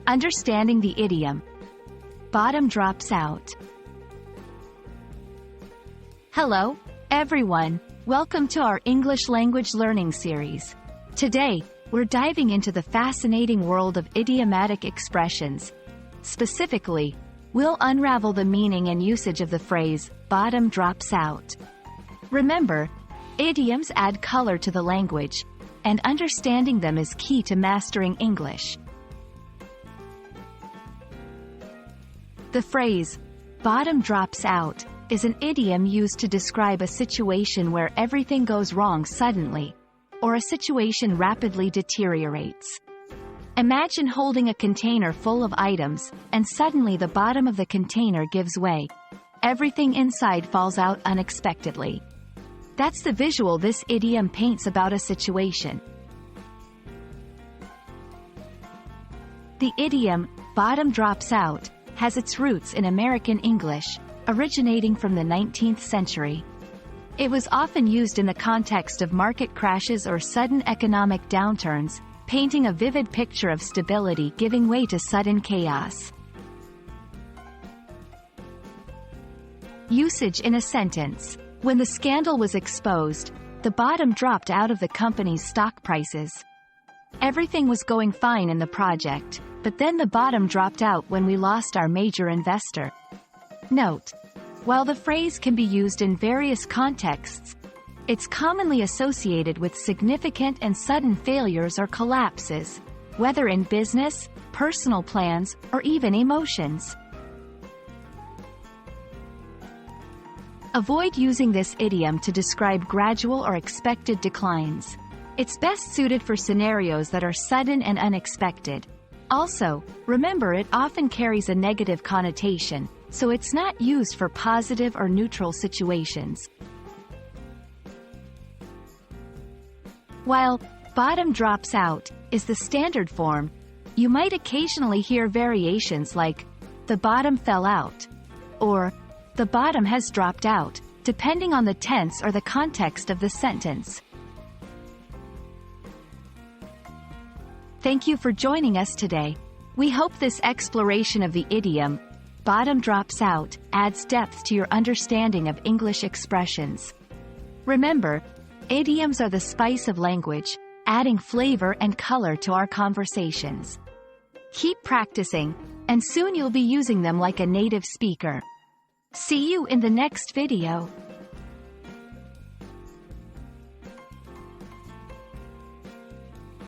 Understanding the idiom. Bottom drops out. Hello, everyone. Welcome to our English language learning series. Today, we're diving into the fascinating world of idiomatic expressions. Specifically, we'll unravel the meaning and usage of the phrase, bottom drops out. Remember, idioms add color to the language, and understanding them is key to mastering English. The phrase, bottom drops out, is an idiom used to describe a situation where everything goes wrong suddenly, or a situation rapidly deteriorates. Imagine holding a container full of items, and suddenly the bottom of the container gives way. Everything inside falls out unexpectedly. That's the visual this idiom paints about a situation. The idiom, bottom drops out, has its roots in American English, originating from the 19th century. It was often used in the context of market crashes or sudden economic downturns, painting a vivid picture of stability giving way to sudden chaos. Usage in a sentence. When the scandal was exposed, the bottom dropped out of the company's stock prices. Everything was going fine in the project, but then the bottom dropped out when we lost our major investor. Note: while the phrase can be used in various contexts, it's commonly associated with significant and sudden failures or collapses, whether in business, personal plans, or even emotions. Avoid using this idiom to describe gradual or expected declines. It's best suited for scenarios that are sudden and unexpected. Also, remember it often carries a negative connotation, so it's not used for positive or neutral situations. While bottom drops out is the standard form, you might occasionally hear variations like the bottom fell out or the bottom has dropped out, depending on the tense or the context of the sentence. Thank you for joining us today. We hope this exploration of the idiom, bottom drops out, adds depth to your understanding of English expressions. Remember, idioms are the spice of language, adding flavor and color to our conversations. Keep practicing, and soon you'll be using them like a native speaker. See you in the next video.